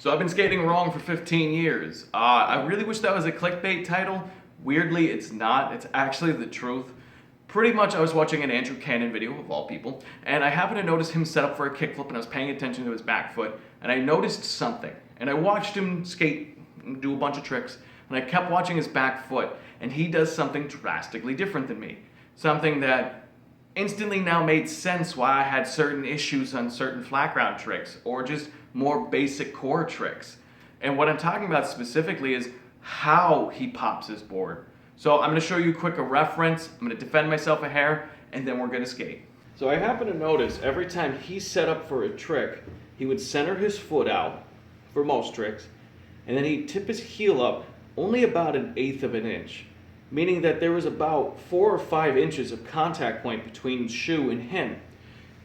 So I've been skating wrong for 15 years. I really wish that was a clickbait title. Weirdly, it's not. It's actually the truth. Pretty much I was watching an Andrew Cannon video, of all people, and I happened to notice him set up for a kickflip, and I was paying attention to his back foot, and I noticed something. And I watched him skate and do a bunch of tricks, and I kept watching his back foot, and he does something drastically different than me. Something that instantly now made sense why I had certain issues on certain flat ground tricks, or just more basic core tricks. And what I'm talking about specifically is how he pops his board. So I'm going to show you a reference, I'm going to defend myself a hair, and then we're going to skate. So I happen to notice every time he set up for a trick, he would center his foot out for most tricks, and then he'd tip his heel up only about 1/8 of an inch, meaning that there was about 4 or 5 inches of contact point between shoe and him.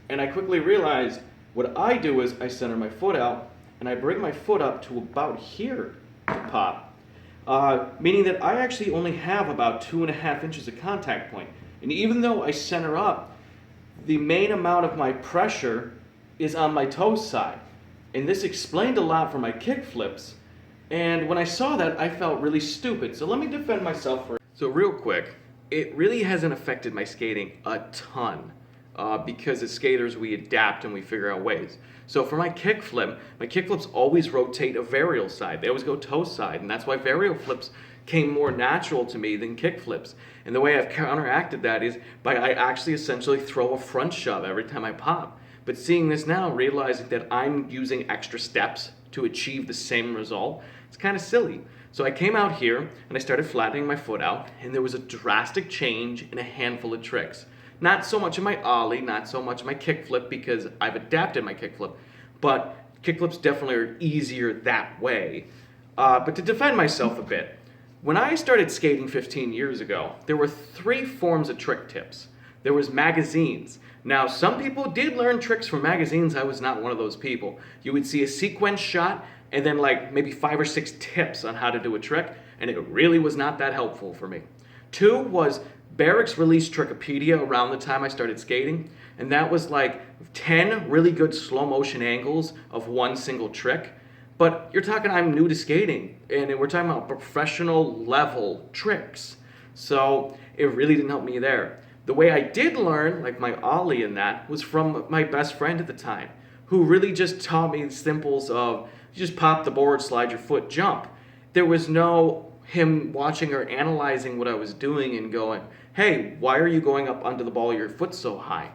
And I quickly realized what I do is I center my foot out and I bring my foot up to about here to pop, meaning that I actually only have about 2.5 inches of contact point. And even though I center up, the main amount of my pressure is on my toe side. And this explained a lot for my kick flips. And when I saw that, I felt really stupid. So let me defend myself for it. So real quick, it really hasn't affected my skating a ton. Because as skaters we adapt and we figure out ways. So for my kickflips always rotate a varial side. They always go toe side, and that's why varial flips came more natural to me than kickflips. And the way I've counteracted that is by I actually essentially throw a front shove every time I pop. But seeing this now, realizing that I'm using extra steps to achieve the same result, it's kind of silly. So I came out here and I started flattening my foot out, and there was a drastic change in a handful of tricks. Not so much in my ollie, not so much in my kickflip, because I've adapted my kickflip, but kickflips definitely are easier that way. But to defend myself a bit, when I started skating 15 years ago, there were 3 forms of trick tips. There was magazines. Now, some people did learn tricks from magazines. I was not one of those people. You would see a sequence shot and then like maybe 5 or 6 tips on how to do a trick, and it really was not that helpful for me. 2 was Barrick's released Trickopedia around the time I started skating, and that was like 10 really good slow motion angles of one single trick. But you're talking, I'm new to skating, and we're talking about professional level tricks. So it really didn't help me there. The way I did learn, like my ollie in that, was from my best friend at the time, who really just taught me the simples of, you just pop the board, slide your foot, jump. There was no him watching or analyzing what I was doing and going, hey, why are you going up onto the ball of your foot so high?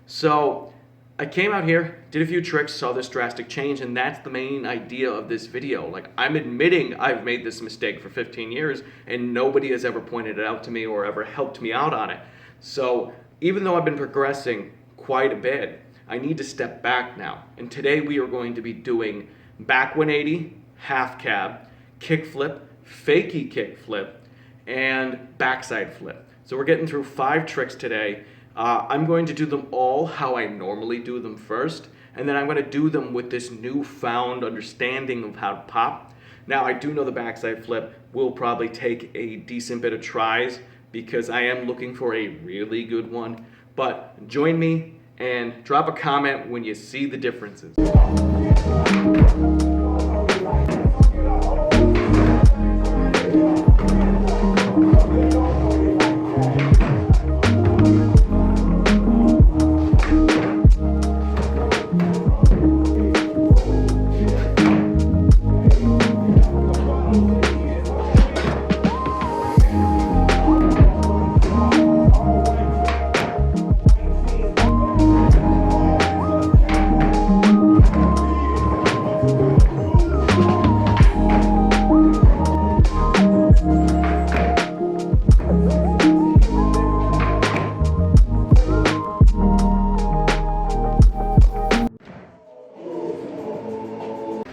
So I came out here, did a few tricks, saw this drastic change, and that's the main idea of this video. Like, I'm admitting I've made this mistake for 15 years and nobody has ever pointed it out to me or ever helped me out on it. So even though I've been progressing quite a bit, I need to step back now. And today we are going to be doing back 180, half cab, kickflip, fakie kickflip, and backside flip. So we're getting through 5 tricks today. I'm going to do them all how I normally do them first, and then I'm going to do them with this newfound understanding of how to pop. Now, I do know the backside flip will probably take a decent bit of tries because I am looking for a really good one, but join me and drop a comment when you see the differences.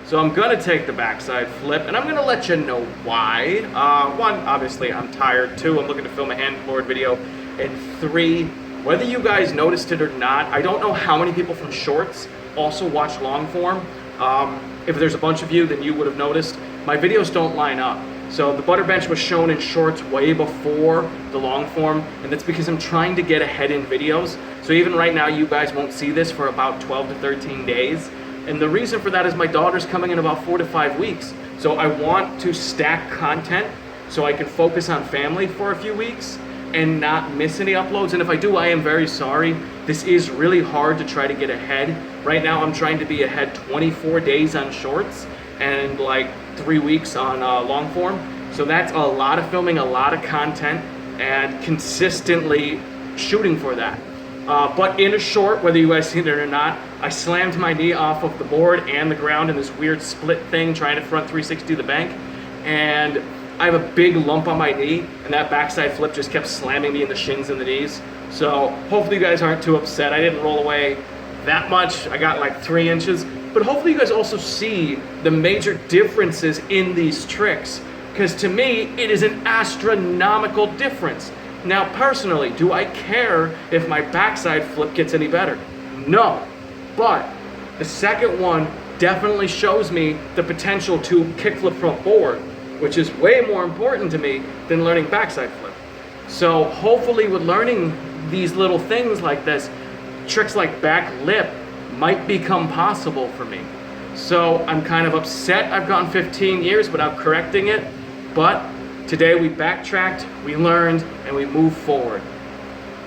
So I'm gonna take the backside flip, and I'm gonna let you know why. 1, obviously I'm tired. 2, I'm looking to film a hand floored video. And 3, whether you guys noticed it or not, I don't know how many people from shorts also watch long form. If there's a bunch of you, then you would have noticed. My videos don't line up. So the butter bench was shown in shorts way before the long form, and that's because I'm trying to get ahead in videos. So even right now, you guys won't see this for about 12 to 13 days. And the reason for that is my daughter's coming in about 4 to 5 weeks. So I want to stack content so I can focus on family for a few weeks and not miss any uploads. And if I do, I am very sorry. This is really hard to try to get ahead. Right now I'm trying to be ahead 24 days on shorts and like 3 weeks on long form. So that's a lot of filming, a lot of content, and consistently shooting for that. But in a short, whether you guys seen it or not, I slammed my knee off of the board and the ground in this weird split thing trying to front 360 the bank. And I have a big lump on my knee, and that backside flip just kept slamming me in the shins and the knees. So hopefully you guys aren't too upset. I didn't roll away that much. I got like 3 inches. But hopefully you guys also see the major differences in these tricks, because to me, it is an astronomical difference. Now, personally, do I care if my backside flip gets any better? No. But the second one definitely shows me the potential to kickflip front forward, which is way more important to me than learning backside flip. So hopefully with learning these little things like this, tricks like back lip might become possible for me. So I'm kind of upset I've gone 15 years without correcting it, but today we backtracked, we learned, and we moved forward.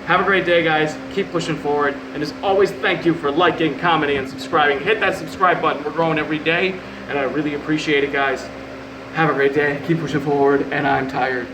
Have a great day, guys. Keep pushing forward. And as always, thank you for liking, commenting, and subscribing. Hit that subscribe button. We're growing every day, and I really appreciate it, guys. Have a great day. Keep pushing forward, and I'm tired.